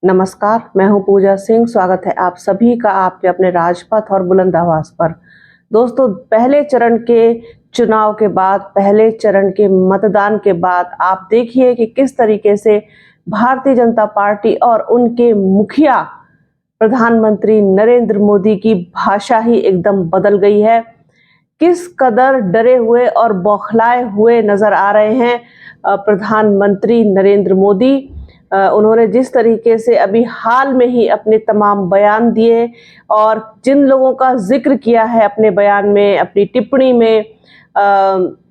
नमस्कार, मैं हूं पूजा सिंह। स्वागत है आप सभी का आपके अपने राजपथ और बुलंद आवाज पर। दोस्तों, पहले चरण के चुनाव के बाद, पहले चरण के मतदान के बाद आप देखिए कि किस तरीके से भारतीय जनता पार्टी और उनके मुखिया प्रधानमंत्री नरेंद्र मोदी की भाषा ही एकदम बदल गई है। किस कदर डरे हुए और बौखलाए हुए नजर आ रहे हैं प्रधानमंत्री नरेंद्र मोदी। उन्होंने जिस तरीके से अभी हाल में ही अपने तमाम बयान दिए और जिन लोगों का जिक्र किया है अपने बयान में, अपनी टिप्पणी में,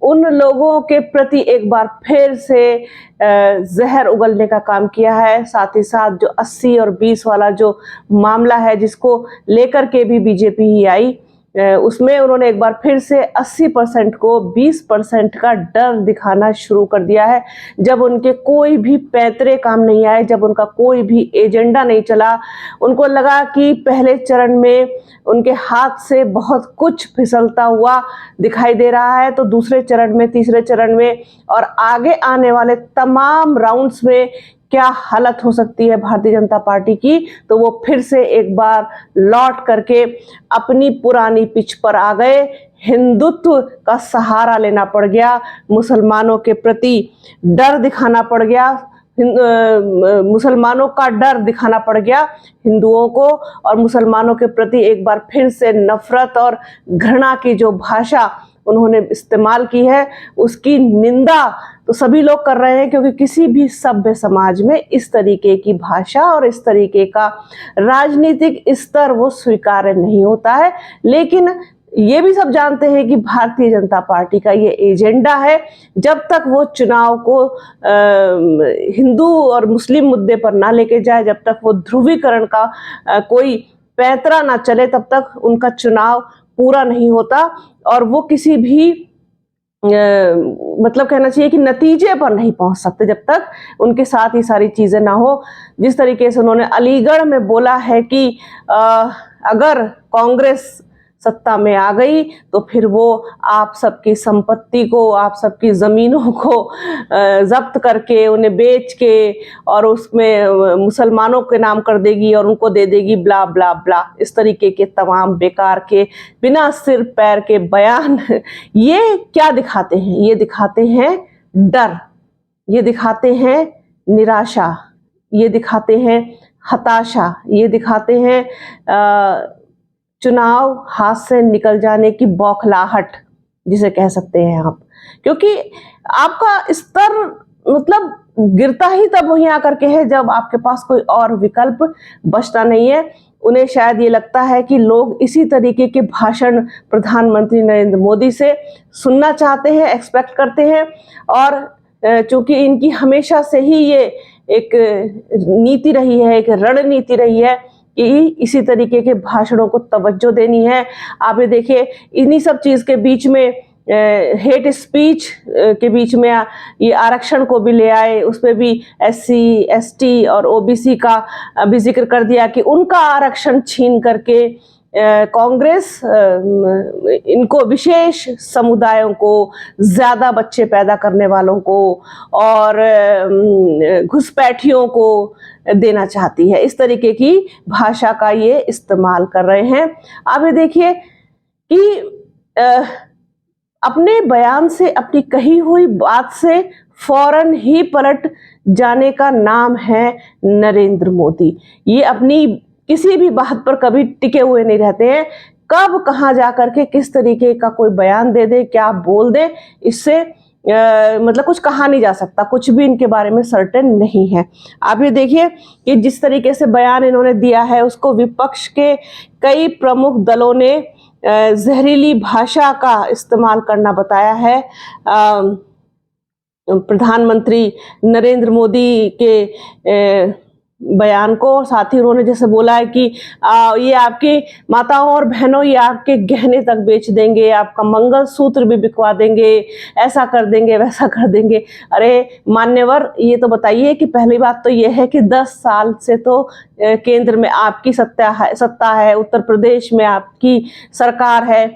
उन लोगों के प्रति एक बार फिर से जहर उगलने का काम किया है। साथ ही साथ जो 80 और 20 वाला जो मामला है, जिसको लेकर के भी बीजेपी ही आई, उसमें उन्होंने एक बार फिर से 80% को 20% का डर दिखाना शुरू कर दिया है। जब उनके कोई भी पैतरे काम नहीं आए, जब उनका कोई भी एजेंडा नहीं चला, उनको लगा कि पहले चरण में उनके हाथ से बहुत कुछ फिसलता हुआ दिखाई दे रहा है, तो दूसरे चरण में, तीसरे चरण में और आगे आने वाले तमाम राउंड्स में क्या हालत हो सकती है भारतीय जनता पार्टी की, तो वो फिर से एक बार लौट करके अपनी पुरानी पिच पर आ गए। हिंदुत्व का सहारा लेना पड़ गया, मुसलमानों के प्रति डर दिखाना पड़ गया, मुसलमानों का डर दिखाना पड़ गया हिंदुओं को, और मुसलमानों के प्रति एक बार फिर से नफरत और घृणा की जो भाषा उन्होंने इस्तेमाल की है, उसकी निंदा तो सभी लोग कर रहे हैं, क्योंकि किसी भी सभ्य समाज में इस तरीके की भाषा और इस तरीके का राजनीतिक स्तर वो स्वीकार्य नहीं होता है। लेकिन ये भी सब जानते हैं कि भारतीय जनता पार्टी का ये एजेंडा है, जब तक वो चुनाव को हिंदू और मुस्लिम मुद्दे पर ना लेके जाए, जब तक वो ध्रुवीकरण का कोई पैंतरा ना चले, तब तक उनका चुनाव पूरा नहीं होता और वो किसी भी मतलब कहना चाहिए कि नतीजे पर नहीं पहुंच सकते जब तक उनके साथ ही सारी चीजें ना हो। जिस तरीके से उन्होंने अलीगढ़ में बोला है कि अगर कांग्रेस सत्ता में आ गई तो फिर वो आप सबकी संपत्ति को, आप सबकी जमीनों को जब्त करके, उन्हें बेच के और उसमें मुसलमानों के नाम कर देगी और उनको दे देगी, ब्ला ब्ला ब्ला। इस तरीके के तमाम बेकार के बिना सिर पैर के बयान ये क्या दिखाते हैं? ये दिखाते हैं डर, ये दिखाते हैं निराशा, ये दिखाते हैं हताशा, ये दिखाते हैं चुनाव हाथ से निकल जाने की बौखलाहट, जिसे कह सकते हैं आप। क्योंकि आपका स्तर मतलब गिरता ही तब वहीं आकर के है जब आपके पास कोई और विकल्प बचता नहीं है। उन्हें शायद ये लगता है कि लोग इसी तरीके के भाषण प्रधानमंत्री नरेंद्र मोदी से सुनना चाहते हैं, एक्सपेक्ट करते हैं, और चूंकि इनकी हमेशा से ही ये एक नीति रही है, एक रणनीति रही है कि इसी तरीके के भाषणों को तवज्जो देनी है। आप ये देखिए, इन्हीं सब चीज के बीच में हेट स्पीच के बीच में ये आरक्षण को भी ले आए, उसमें भी SC ST और OBC का भी जिक्र कर दिया कि उनका आरक्षण छीन करके कांग्रेस इनको विशेष समुदायों को, ज्यादा बच्चे पैदा करने वालों को और घुसपैठियों को देना चाहती है। इस तरीके की भाषा का ये इस्तेमाल कर रहे हैं। आप ये देखिए कि अपने बयान से, अपनी कही हुई बात से फौरन ही पलट जाने का नाम है नरेंद्र मोदी। ये अपनी किसी भी बात पर कभी टिके हुए नहीं रहते हैं। कब कहाँ जाकर के किस तरीके का कोई बयान दे दे, क्या बोल दे, इससे मतलब कुछ कहा नहीं जा सकता, कुछ भी इनके बारे में सर्टेन नहीं है। आप ये देखिए कि जिस तरीके से बयान इन्होंने दिया है, उसको विपक्ष के कई प्रमुख दलों ने जहरीली भाषा का इस्तेमाल करना बताया है। प्रधानमंत्री नरेंद्र मोदी के बयान को, साथ ही उन्होंने जैसे बोला है कि ये आपकी माताओं और बहनों, ये आपके गहने तक बेच देंगे, आपका मंगलसूत्र भी बिकवा देंगे, ऐसा कर देंगे, वैसा कर देंगे। अरे मान्यवर, ये तो बताइए कि पहली बात तो ये है कि 10 साल से तो केंद्र में आपकी सत्ता है, उत्तर प्रदेश में आपकी सरकार है,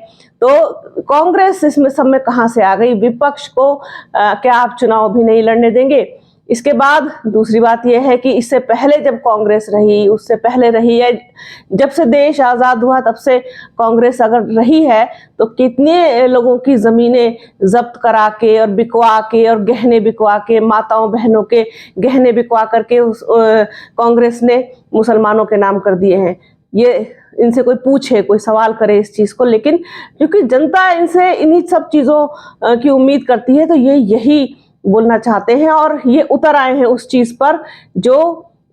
तो कांग्रेस इसमें सब में कहां से आ गई? विपक्ष को क्या आप चुनाव भी नहीं लड़ने देंगे? इसके बाद दूसरी बात यह है कि इससे पहले जब कांग्रेस रही, उससे पहले रही है, जब से देश आज़ाद हुआ तब से कांग्रेस अगर रही है, तो कितने लोगों की ज़मीनें जब्त करा के और बिकवा के और गहने बिकवा के, माताओं बहनों के गहने बिकवा करके उस कांग्रेस ने मुसलमानों के नाम कर दिए हैं। ये इनसे कोई पूछे, कोई सवाल करे इस चीज़ को, लेकिन क्योंकि जनता इनसे इन्हीं सब चीज़ों की उम्मीद करती है, तो ये यही बोलना चाहते हैं और ये उतर आए हैं उस चीज़ पर जो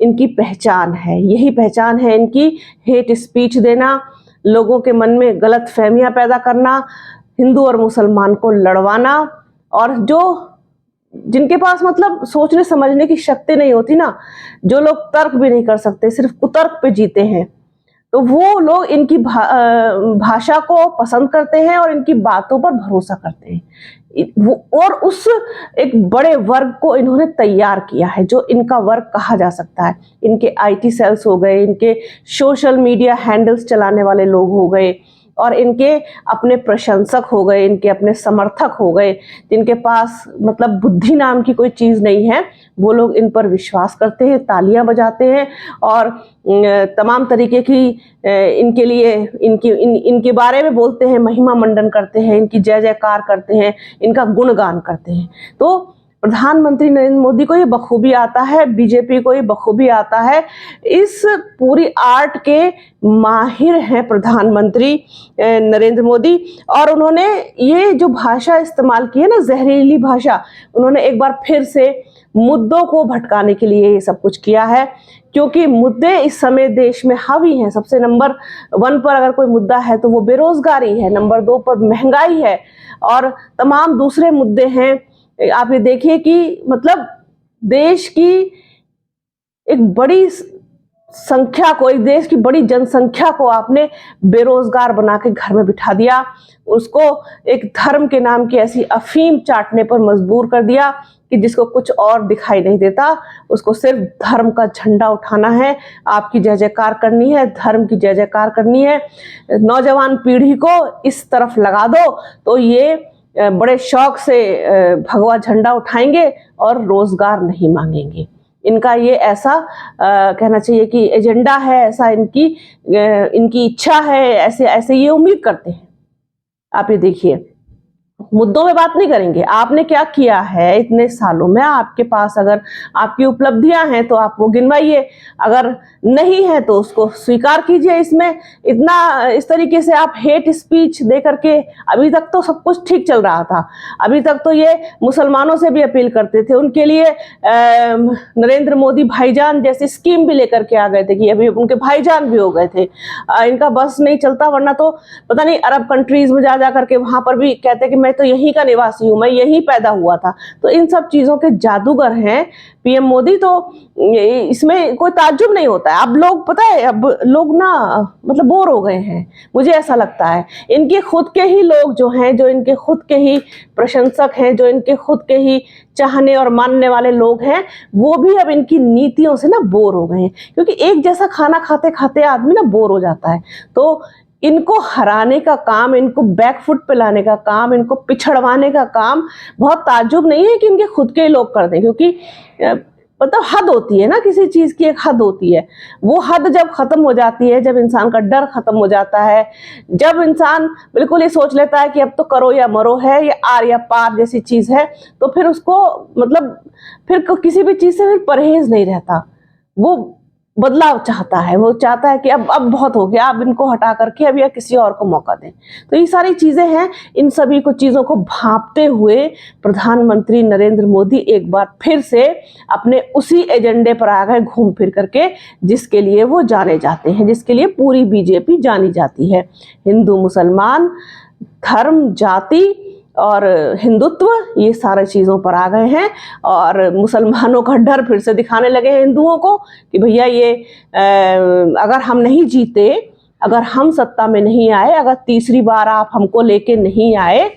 इनकी पहचान है। यही पहचान है इनकी, हेट स्पीच देना, लोगों के मन में गलत फहमियाँ पैदा करना, हिंदू और मुसलमान को लड़वाना, और जो जिनके पास मतलब सोचने समझने की शक्ति नहीं होती ना, जो लोग तर्क भी नहीं कर सकते, सिर्फ कुतर्क पे जीते हैं, तो वो लोग इनकी भाषा को पसंद करते हैं और इनकी बातों पर भरोसा करते हैं। और उस एक बड़े वर्ग को इन्होंने तैयार किया है, जो इनका वर्ग कहा जा सकता है। इनके आईटी सेल्स हो गए, इनके सोशल मीडिया हैंडल्स चलाने वाले लोग हो गए, और इनके अपने प्रशंसक हो गए, इनके अपने समर्थक हो गए, जिनके पास मतलब बुद्धि नाम की कोई चीज़ नहीं है, वो लोग इन पर विश्वास करते हैं, तालियां बजाते हैं और तमाम तरीके की इनके लिए इनके बारे में बोलते हैं, महिमा मंडन करते हैं, इनकी जय जयकार करते हैं, इनका गुणगान करते हैं। तो प्रधानमंत्री नरेंद्र मोदी को ये बखूबी आता है, बीजेपी को ये बखूबी आता है, इस पूरी आर्ट के माहिर हैं प्रधानमंत्री नरेंद्र मोदी। और उन्होंने ये जो भाषा इस्तेमाल की है ना, जहरीली भाषा, उन्होंने एक बार फिर से मुद्दों को भटकाने के लिए ये सब कुछ किया है, क्योंकि मुद्दे इस समय देश में हावी हैं। सबसे नंबर 1 पर अगर कोई मुद्दा है तो वो बेरोजगारी है, नंबर 2 पर महंगाई है, और तमाम दूसरे मुद्दे हैं। आप ये देखिए कि मतलब देश की एक बड़ी संख्या को, एक देश की बड़ी जनसंख्या को आपने बेरोजगार बना के घर में बिठा दिया, उसको एक धर्म के नाम की ऐसी अफीम चाटने पर मजबूर कर दिया कि जिसको कुछ और दिखाई नहीं देता, उसको सिर्फ धर्म का झंडा उठाना है, आपकी जय जयकार करनी है, धर्म की जय जयकार करनी है। नौजवान पीढ़ी को इस तरफ लगा दो तो ये बड़े शौक से भगवा झंडा उठाएंगे और रोजगार नहीं मांगेंगे। इनका ये ऐसा कहना चाहिए कि एजेंडा है, ऐसा इनकी इच्छा है, ऐसे ये उम्मीद करते हैं। आप ये देखिए, मुद्दों में बात नहीं करेंगे, आपने क्या किया है इतने सालों में, आपके पास अगर आपकी उपलब्धियां हैं तो आप वो गिनवाइए, अगर नहीं है तो उसको स्वीकार कीजिए। इसमें इतना इस तरीके से आप हेट स्पीच दे करके, अभी तक तो सब कुछ ठीक चल रहा था, अभी तक तो ये मुसलमानों से भी अपील करते थे, उनके लिए नरेंद्र मोदी भाईजान जैसी स्कीम भी लेकर के आ गए थे कि अभी उनके भाईजान भी हो गए थे। इनका बस नहीं चलता, वरना तो पता नहीं अरब कंट्रीज में जा करके वहां पर भी कहते कि मैं तो यहीं का निवासी हूं, मैं यहीं पैदा हुआ था। तो इन सब चीजों के जादूगर हैं पीएम मोदी, तो इसमें कोई ताज्जुब नहीं होता है। अब लोग, पता है, अब लोग ना मतलब बोर हो गए हैं, मुझे ऐसा लगता है। इनके खुद के ही लोग जो हैं, जो इनके खुद के ही प्रशंसक हैं, जो इनके खुद के ही चाहने और मानने वाले लोग हैं, वो भी अब इनकी नीतियों से ना बोर हो गए हैं, क्योंकि एक जैसा खाना खाते खाते आदमी ना बोर हो जाता है। तो इनको हराने का काम, इनको बैकफुट पे लाने का काम, इनको पिछड़वाने का काम बहुत ताज्जुब नहीं है कि इनके खुद के ही लोग कर दें, क्योंकि मतलब हद होती है ना, किसी चीज की एक हद होती है। वो हद जब खत्म हो जाती है, जब इंसान का डर खत्म हो जाता है, जब इंसान बिल्कुल ये सोच लेता है कि अब तो करो या मरो है, या आर या पार जैसी चीज है, तो फिर उसको मतलब फिर किसी भी चीज से फिर परहेज नहीं रहता। वो बदलाव चाहता है, वो चाहता है कि अब बहुत हो गया, अब इनको हटा करके अब या किसी और को मौका दें। तो ये सारी चीजें हैं, इन सभी को चीजों को भांपते हुए प्रधानमंत्री नरेंद्र मोदी एक बार फिर से अपने उसी एजेंडे पर आ गए घूम फिर करके, जिसके लिए वो जाने जाते हैं, जिसके लिए पूरी बीजेपी जानी जाती है। हिंदू मुसलमान, धर्म, जाति और हिंदुत्व, ये सारे चीज़ों पर आ गए हैं, और मुसलमानों का डर फिर से दिखाने लगे हैं हिंदुओं को कि भैया ये अगर हम नहीं जीते, अगर हम सत्ता में नहीं आए, अगर तीसरी बार आप हमको लेके नहीं आए,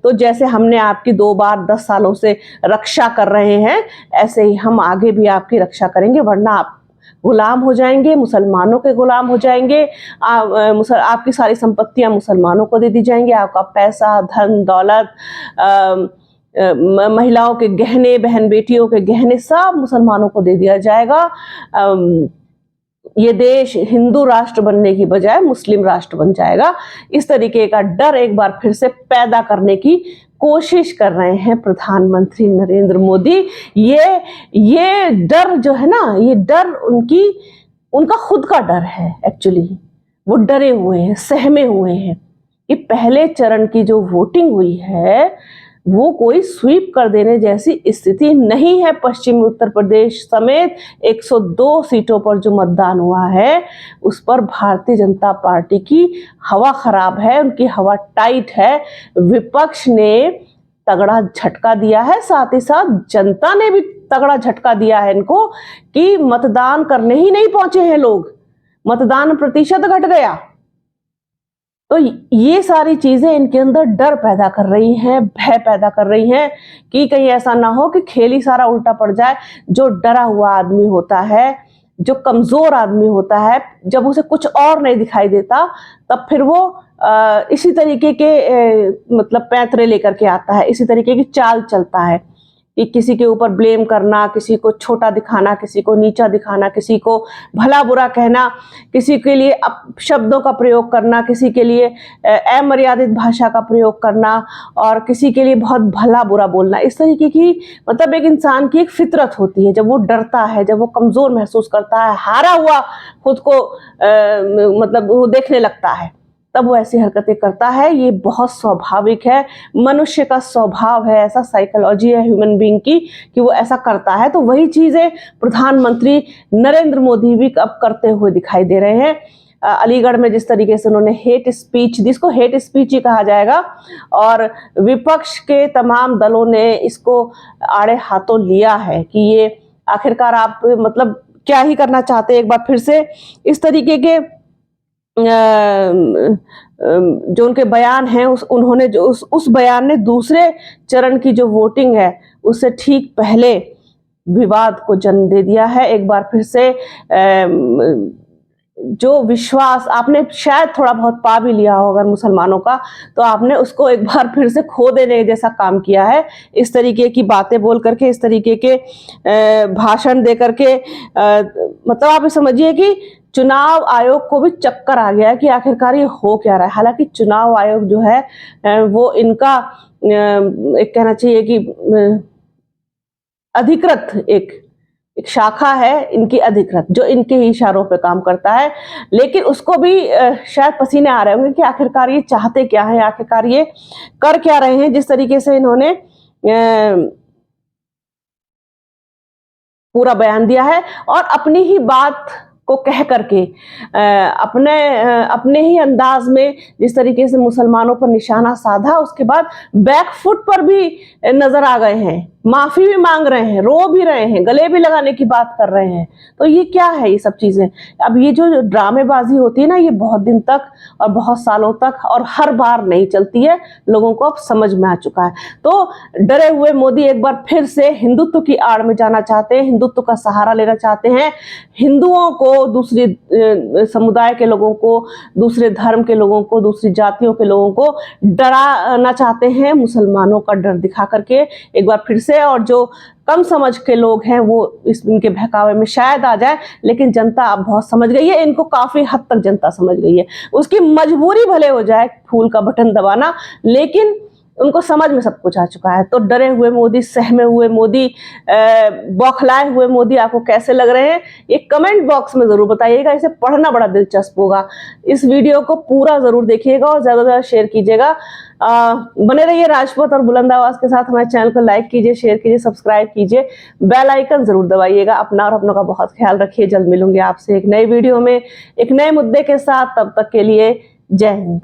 तो जैसे हमने आपकी 2 बार 10 सालों से रक्षा कर रहे हैं, ऐसे ही हम आगे भी आपकी रक्षा करेंगे, वरना आप गुलाम हो जाएंगे, मुसलमानों के गुलाम हो जाएंगे। आपकी सारी संपत्तियां मुसलमानों को दे दी जाएंगी, आपका पैसा, धन दौलत, महिलाओं के गहने, बहन बेटियों के गहने सब मुसलमानों को दे दिया जाएगा। ये देश हिंदू राष्ट्र बनने की बजाय मुस्लिम राष्ट्र बन जाएगा। इस तरीके का डर एक बार फिर से पैदा करने की कोशिश कर रहे हैं प्रधानमंत्री नरेंद्र मोदी। ये डर जो है ना, ये डर उनका खुद का डर है। एक्चुअली वो डरे हुए हैं, सहमे हुए हैं कि पहले चरण की जो वोटिंग हुई है वो कोई स्वीप कर देने जैसी स्थिति नहीं है। पश्चिमी उत्तर प्रदेश समेत 102 सीटों पर जो मतदान हुआ है उस पर भारतीय जनता पार्टी की हवा खराब है, उनकी हवा टाइट है। विपक्ष ने तगड़ा झटका दिया है, साथ ही साथ जनता ने भी तगड़ा झटका दिया है इनको कि मतदान करने ही नहीं पहुंचे हैं लोग, मतदान प्रतिशत घट गया। तो ये सारी चीजें इनके अंदर डर पैदा कर रही हैं, भय पैदा कर रही हैं कि कहीं ऐसा ना हो कि खेल ही सारा उल्टा पड़ जाए। जो डरा हुआ आदमी होता है, जो कमजोर आदमी होता है, जब उसे कुछ और नहीं दिखाई देता तब फिर वो इसी तरीके के मतलब पैंतरे लेकर के आता है, इसी तरीके की चाल चलता है कि किसी के ऊपर ब्लेम करना, किसी को छोटा दिखाना, किसी को नीचा दिखाना, किसी को भला बुरा कहना, किसी के लिए शब्दों का प्रयोग करना, किसी के लिए अमर्यादित भाषा का प्रयोग करना और किसी के लिए बहुत भला बुरा बोलना। इस तरीके की मतलब एक इंसान की एक फितरत होती है। जब वो डरता है, जब वो कमजोर महसूस करता है, हारा हुआ खुद को मतलब वो देखने लगता है, तब वो ऐसी हरकतें करता है। ये बहुत स्वाभाविक है, मनुष्य का स्वभाव है, ऐसा साइकोलॉजी है ह्यूमन बीइंग की कि वो ऐसा करता है। तो वही चीजें प्रधानमंत्री नरेंद्र मोदी भी अब करते हुए दिखाई दे रहे हैं। अलीगढ़ में जिस तरीके से उन्होंने हेट स्पीच, जिसको हेट स्पीच ही कहा जाएगा, और विपक्ष के तमाम दलों ने इसको आड़े हाथों लिया है कि ये आखिरकार आप मतलब क्या ही करना चाहते हैं। एक बार फिर से इस तरीके के जो उनके बयान हैं उन्होंने जो उस बयान ने दूसरे चरण की जो वोटिंग है उससे ठीक पहले विवाद को जन्म दे दिया है। एक बार फिर से जो विश्वास आपने शायद थोड़ा बहुत पा भी लिया हो अगर मुसलमानों का, तो आपने उसको एक बार फिर से खो देने जैसा काम किया है। इस तरीके की बातें बोल करके, इस तरीके के भाषण दे करके मतलब आप समझिए कि चुनाव आयोग को भी चक्कर आ गया कि आखिरकार ये हो क्या रहा है। हालांकि चुनाव आयोग जो है वो इनका एक कहना चाहिए कि अधिकृत एक शाखा है इनकी, अधिकृत, जो इनके ही इशारों पे काम करता है। लेकिन उसको भी शायद पसीने आ रहे होंगे कि आखिरकार ये चाहते क्या है, आखिरकार ये कर क्या रहे हैं। जिस तरीके से इन्होंने पूरा बयान दिया है और अपनी ही बात को कह करके अपने ही अंदाज में जिस तरीके से मुसलमानों पर निशाना साधा, उसके बाद बैकफुट पर भी नजर आ गए हैं, माफी भी मांग रहे हैं, रो भी रहे हैं, गले भी लगाने की बात कर रहे हैं। तो ये क्या है ये सब चीजें? अब ये जो ड्रामेबाजी होती है ना, ये बहुत दिन तक और बहुत सालों तक और हर बार नहीं चलती है, लोगों को अब समझ में आ चुका है। तो डरे हुए मोदी एक बार फिर से हिंदुत्व की आड़ में जाना चाहते हैं, हिंदुत्व का सहारा लेना चाहते हैं, हिंदुओं को, दूसरे समुदाय के लोगों को, दूसरे धर्म के लोगों को, दूसरी जातियों के लोगों को डराना चाहते हैं, मुसलमानों का डर दिखा करके एक बार फिर से। और जो कम समझ के लोग हैं वो इनके बहकावे में शायद आ जाए, लेकिन जनता अब बहुत समझ गई है, इनको काफी हद तक जनता समझ गई है। उसकी मजबूरी भले हो जाए फूल का बटन दबाना, लेकिन उनको समझ में सब कुछ आ चुका है। तो डरे हुए मोदी, सहमे हुए मोदी, बौखलाए हुए मोदी आपको कैसे लग रहे हैं ये कमेंट बॉक्स में जरूर बताइएगा। इसे पढ़ना बड़ा दिलचस्प होगा। इस वीडियो को पूरा जरूर देखिएगा और ज्यादा से ज्यादा शेयर कीजिएगा। बने रहिए राजपथ और बुलंद आवाज के साथ। हमारे चैनल को लाइक कीजिए, शेयर कीजिए, सब्सक्राइब कीजिए, बेल आइकन जरूर दबाइएगा। अपना और अपनों का बहुत ख्याल रखिए। जल्द मिलूंगी आपसे एक नए वीडियो में एक नए मुद्दे के साथ। तब तक के लिए जय हिंद।